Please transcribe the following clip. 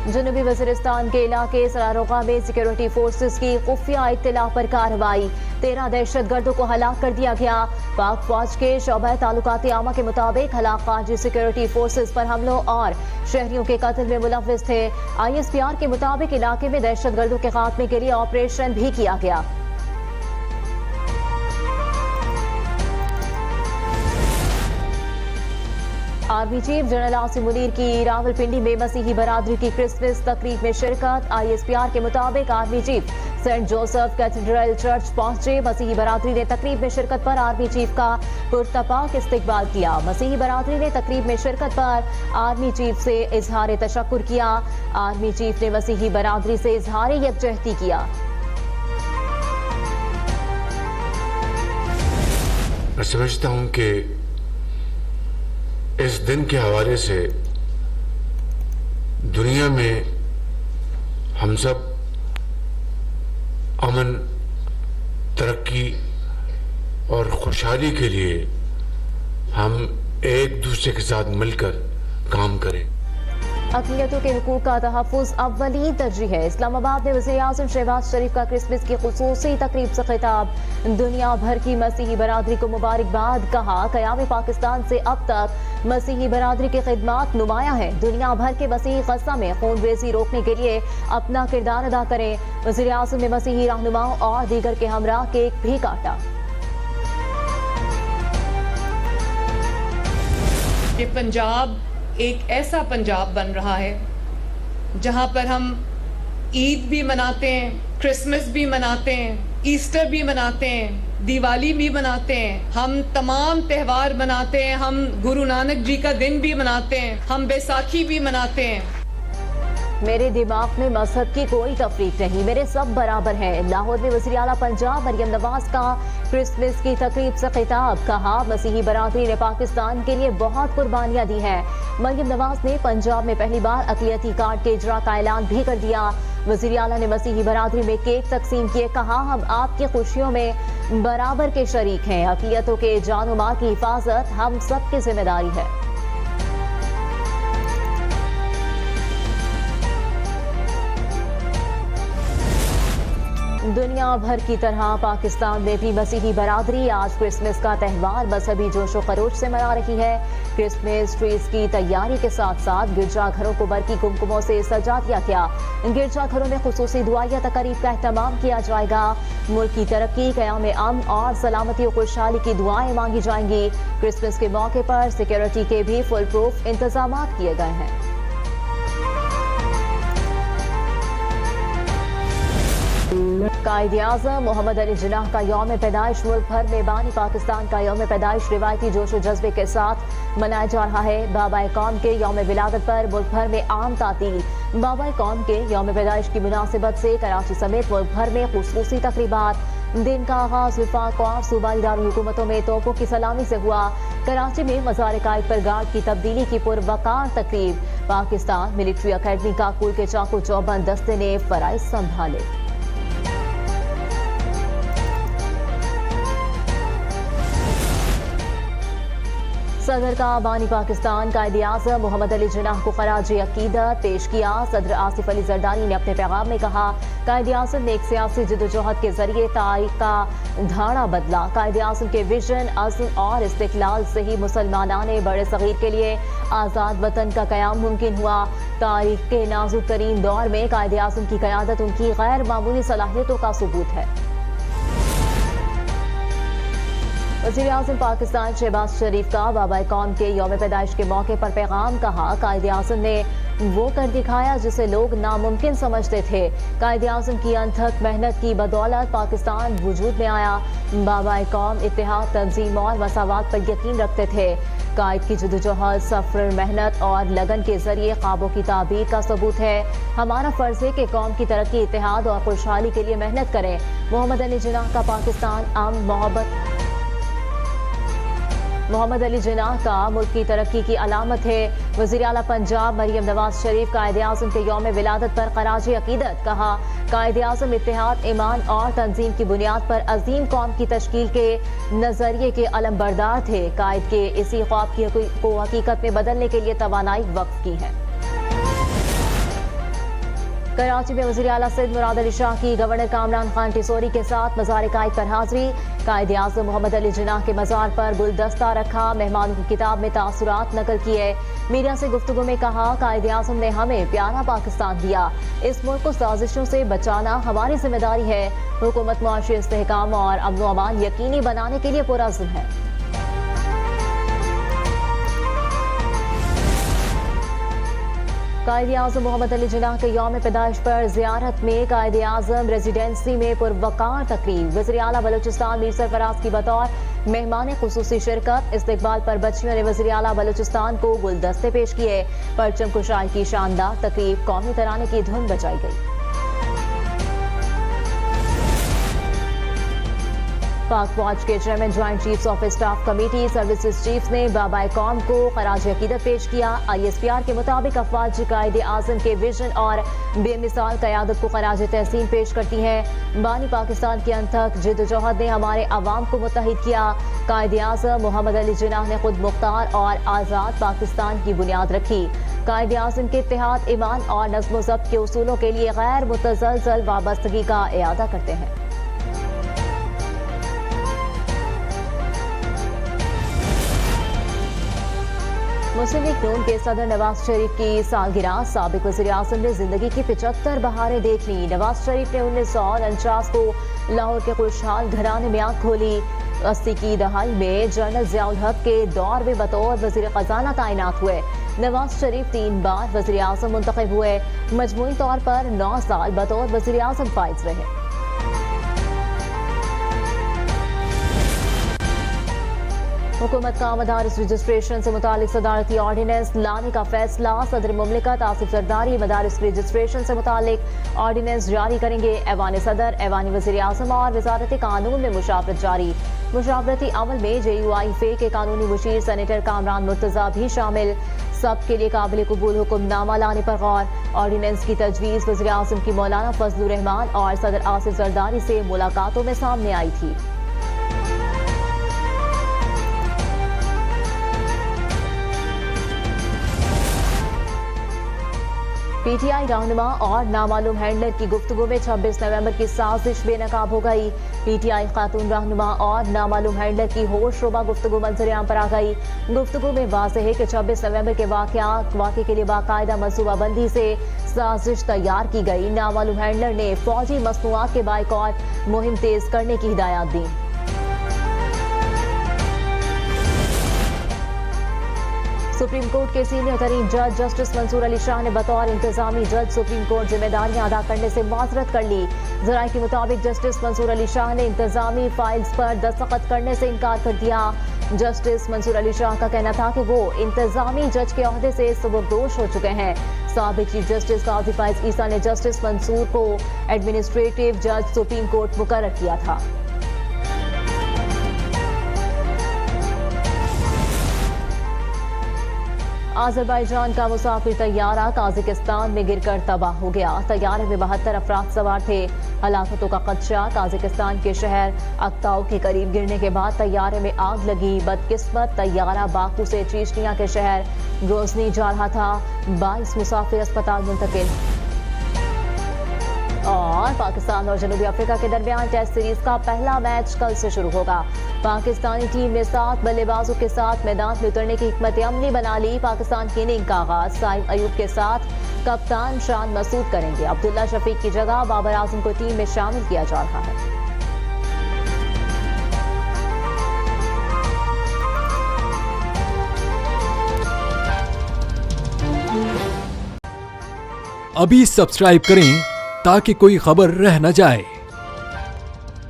जनूबी वज़ीरिस्तान के इलाके सरारोगा में सिक्योरिटी फोर्सेस की खुफिया इत्तला पर कार्रवाई, 13 दहशतगर्दों को हलाक कर दिया गया। पाक फौज के शोबा ताल्लुकात आमा के मुताबिक हलाक फाजी सिक्योरिटी फोर्सेस पर हमलों और शहरियों के कत्ल में मुलव्विस थे। ISPR के मुताबिक इलाके में दहशतगर्दों के खात्मे के लिए ऑपरेशन भी किया गया। Army chief general Asim Munir की रावलपिंडी में मसीही बरादरी की क्रिसमस तकरीब में शिरकत। ISPR के मुताबिक army chief Saint Joseph cathedral church पहुंचे। मसीही बरादरी ने तकरीब में शिरकत पर आर्मी चीफ का पुरतपाक इस्तकबाल किया। मसीही बरादरी ने तकरीब में शिरकत पर आर्मी चीफ से इजहार तशक्कुर किया। आर्मी चीफ ने मसीही बरादरी से इजहार यकजहती किया। मैं समझता हूं कि इस दिन के हवाले से दुनिया में हम सब अमन, तरक्की और खुशहाली के लिए हम एक दूसरे के साथ मिलकर काम करें। अक़लियतों के हुकूक का तहफ़्फ़ुज़ अव्वली तरजीह है। इस्लामाबाद में वज़ीर आज़म शहबाज शरीफ का क्रिसमस की खुसूसी तकरीब से खिताब। दुनिया भर की मसीही बरादरी को मुबारकबाद। कहा, क़याम पाकिस्तान से अब तक मसीही बरादरी की खिदमत नुमायां है। दुनिया भर के मसीही ग़ज़ा में खून रेज़ी रोकने के लिए अपना किरदार अदा करें। वज़ीर आज़म ने मसीही रहनुमाओं और दीगर के हमरा केक भी काटा। ये पंजाब एक ऐसा पंजाब बन रहा है जहां पर हम ईद भी मनाते हैं, क्रिसमस भी मनाते हैं, ईस्टर भी मनाते हैं, दिवाली भी मनाते हैं, हम तमाम त्यौहार मनाते हैं, हम गुरु नानक जी का दिन भी मनाते हैं, हम बैसाखी भी मनाते हैं। मेरे दिमाग में मजहब की कोई तफरीक नहीं, मेरे सब बराबर हैं। लाहौर में वज़ीर आला पंजाब मरियम नवाज का क्रिसमस की तकरीब से खिताब। कहा, मसीही बरादरी ने पाकिस्तान के लिए बहुत कुर्बानियां दी हैं। मरियम नवाज ने पंजाब में पहली बार अक़लियती कार्ड के इजरा का ऐलान भी कर दिया। वज़ीर आला ने मसीही बरादरी में केक तकसीम किए। कहा, हम आपकी खुशियों में बराबर के शरीक हैं। अक़लियतों के जान और माल की हिफाजत हम सब की जिम्मेदारी है। दुनिया भर की तरह पाकिस्तान में भी मसीही बरादरी आज क्रिसमस का त्यौहार मजहबी जोशो खरोश से मना रही है। क्रिसमस ट्रीज की तैयारी के साथ साथ गिरजाघरों को बरकी कुमकुमों से सजा दिया गया। गिरजाघरों में खुसूसी दुआया तकरीब का एहतमाम किया जाएगा। मुल्क की तरक्की, क़याम अमन और सलामती और खुशहाली की दुआएं मांगी जाएंगी। क्रिसमस के मौके पर सिक्योरिटी के भी फुल प्रूफ इंतजाम किए गए हैं। कायद-ए-आज़म मोहम्मद अली जिन्नाह का यौम पैदाइश मुल्क भर में बानी पाकिस्तान का यौम पैदाइश रिवायती जोश व जज्बे के साथ मनाया जा रहा है। बाबा कौम के यौम विलादत पर मुल्क भर में आम तातील। बाबा कौम के यौम पैदाइश की मुनासिबत से कराची समेत मुल्क भर में खुसूसी तकरीबात। दिन का आगाज विफाक और सूबाई दारुल-हुकूमतों में तोपों की सलामी से हुआ। कराची में मज़ार कायद पर गार्ड की तब्दीली की पुरवकार तकरीब। पाकिस्तान मिलिट्री अकेडमी काकुल के चाकू चौबंद दस्ते ने फराइज संभाले। सदर का बानी पाकिस्तान कायद-ए-आज़म मोहम्मद अली जिन्नाह को खराज अकीदत पेश किया। सदर आसिफ अली जरदारी ने अपने पैगाम में कहा, कायद-ए-आज़म ने एक सियासी जद्दोजहद के जरिए तारीख का धारा बदला। कायद-ए-आज़म के विजन, अज़्म और इस्तिक़लाल से ही मुसलमानाने बड़े सगीर के लिए आज़ाद वतन का क़याम मुमकिन हुआ। तारीख के नाजुक तरीन दौर में कायद-ए-आज़म की क़यादत उनकी गैर मामूली सलाहियतों का सबूत है। वज़ीर आज़म पाकिस्तान शहबाज शरीफ का बाबा कौम के यौम पैदाइश के मौके पर पैगाम। कहा, कायद-ए-आज़म ने वो कर दिखाया जिसे लोग नामुमकिन समझते थे। कायद-ए-आज़म की अनथक मेहनत की बदौलत पाकिस्तान वजूद में आया। बाबा कौम इत्तेहाद, तंजीम और मसावात पर यकीन रखते थे। कायद की जद्दोजहद, सफ़र, मेहनत और लगन के जरिए ख्वाबों की ताबीर का सबूत है। हमारा फ़र्ज़ है कि कौम की तरक्की, इत्तेहाद और खुशहाली के लिए मेहनत करें। मोहम्मद अली जिन्नाह का पाकिस्तान अमन मोहम्मद अली जिन्नाह का मुल्क की तरक्की की अलामत है। वज़ीर आला पंजाब मरियम नवाज शरीफ कायद-ए-आज़म के यौम विलादत पर खराज अकीदत। कहा, कायद-ए-आज़म इत्तेहाद, ईमान और तंजीम की बुनियाद पर अजीम कौम की तश्कील के नजरिए के अलमबरदार थे। कायद के इसी ख्वाब को हकीकत में बदलने के लिए तवानाई वक्फ की है। कराची में वज़ीर आला सिंध मुराद अली शाह की गवर्नर कामरान खान टिसोरी के साथ मज़ार कायद पर हाजिरी। कायद आज़म मोहम्मद अली जिन्नाह के मज़ार पर गुलदस्ता रखा। मेहमानों की किताब में तासुरात नकल किए। मीडिया से गुफ्तगू में कहा, कायद आज़म ने हमें प्यारा पाकिस्तान दिया। इस मुल्क को साजिशों से बचाना हमारी जिम्मेदारी है। हुकूमत मुआशी इस्तेहकाम और अमन व अमान यकीनी बनाने के लिए पुरअज़्म है। कायद आज़म मोहम्मद अली जिन्नाह के यौम पैदाइश पर ज़ियारत में कायद आज़म रेजिडेंसी में पुरवकार तकरीब। वज़ीर आला बलूचिस्तान मीर सरफराज की बतौर मेहमान खुसूसी शिरकत। इस्तकबाल पर बच्चियों ने वज़ीर आला बलूचिस्तान को गुलदस्ते पेश किए। परचम कुशाई की शानदार तकरीब, कौमी तराने की धुन बजाई गई। पाक फौज के chairman joint chiefs of staff committee services chiefs ने बाबाए कौम को खराज अकीदत पेश किया। ISPR के मुताबिक अफवाज कायद आज़म के विजन और बेमिसाल क़यादत को खराज तहसीन पेश करती हैं। बानी पाकिस्तान की अनथक जिद्दोजहद ने हमारे अवाम को मुत्तहिद किया। कायद आज़म मोहम्मद अली जिन्नाह ने खुद मुख्तार और आज़ाद पाकिस्तान की बुनियाद रखी। कायद आज़म के इत्तेहाद, ईमान और नज़्म व ज़ब्त के उसूलों के लिए गैर मुतज़लज़ल वाबस्तगी का इयादा करते हैं। मुस्लिम लीग नून के सदर नवाज शरीफ की सालगिरह। साबिक वज़ीर आज़म ने जिंदगी की 75 बहारें देख ली। नवाज शरीफ ने 1949 को लाहौर के खुशहाल घराने में आंख खोली। 80 की दहाई में जनरल ज़ियाउल हक के दौर में बतौर वज़ीर ख़जाना तैनात हुए। नवाज शरीफ 3 बार वज़ीर आज़म मुंतखब हुए। मजमूई तौर पर 9 साल बतौर वज़ीर आज़म फाइज रहे। हुकूमत का मदारिस रजिस्ट्रेशन से मुतालिक सदारती ऑर्डिनेंस लाने का फैसला। सदर मुमलिकत आसिफ जरदारी मदारिस रजिस्ट्रेशन से मुतालिक ऑर्डिनेंस जारी करेंगे। ऐवान सदर, ऐवान वज़ीर आज़म और वजारत कानून में मुशावरत जारी। मुशावरती अमल में JUI-FE के कानूनी मुशीर सेनेटर कामरान मुर्तज़ा भी शामिल। सब के लिए काबिल कबूल हुक्मनामा लाने पर गौर। ऑर्डिनेंस की तजवीज़ वज़ीर आज़म की मौलाना फजलुर रहमान और सदर आसिफ जरदारी से मुलाकातों में सामने आई थी। PTI रहनुमा और नामालूम हैंडलर की गुफ्तगू में 26 नवंबर की साजिश बेनकाब हो गई। PTI खातून रहनुमा और नामालूम हैंडलर की होश रुबा गुफ्तगू मंजर-ए-आम पर आ गई। गुफ्तगू में वाज़ेह है कि 26 नवंबर के वाक़े के लिए बाकायदा मनसूबाबंदी से साजिश तैयार की गई। नामालूम हैंडलर ने फौजी मसनूआत के बाइकॉट मुहिम तेज करने की हिदायत दी। सुप्रीम कोर्ट के सीनियर तरीन जज जस्टिस मंसूर अली शाह ने बतौर इंतजामी जज सुप्रीम कोर्ट जिम्मेदारियां अदा करने से माजरत कर ली। जराये के मुताबिक जस्टिस मंसूर अली शाह ने इंतजामी फाइल्स पर दस्तखत करने से इनकार कर दिया। जस्टिस मंसूर अली शाह का कहना था कि वो इंतजामी जज के ओहदे से सुबुकदोश हो चुके हैं। साबिक चीफ जस्टिस काजी फाइज ईसा ने जस्टिस मंसूर को एडमिनिस्ट्रेटिव जज सुप्रीम कोर्ट मुकर्रर किया था। अजरबैजान का मुसाफिर तैयारा ताजिकिस्तान में गिरकर तबाह हो गया। तैयारे में 72 अफराद सवार थे। हलाकतों का खदशा। ताजिकिस्तान के शहर अक्ताउ के करीब गिरने के बाद तैयारे में आग लगी। बदकिस्मत तैयारा बाकू से चीचनिया के शहर ग्रोजनी जा रहा था। 22 मुसाफिर अस्पताल मुंतकिल। और पाकिस्तान और जनूबी अफ्रीका के दरमियान टेस्ट सीरीज का पहला मैच कल से शुरू होगा। पाकिस्तानी टीम ने 7 बल्लेबाजों के साथ मैदान में उतरने की हिकमत अमली बना ली। पाकिस्तान की इनिंग का आगाज साइम अयूब के साथ कप्तान शान मसूद करेंगे। अब्दुल्ला शफीक की जगह बाबर आजम को टीम में शामिल किया जा रहा है। अभी सब्सक्राइब करें ताकि कोई खबर रह न जाए।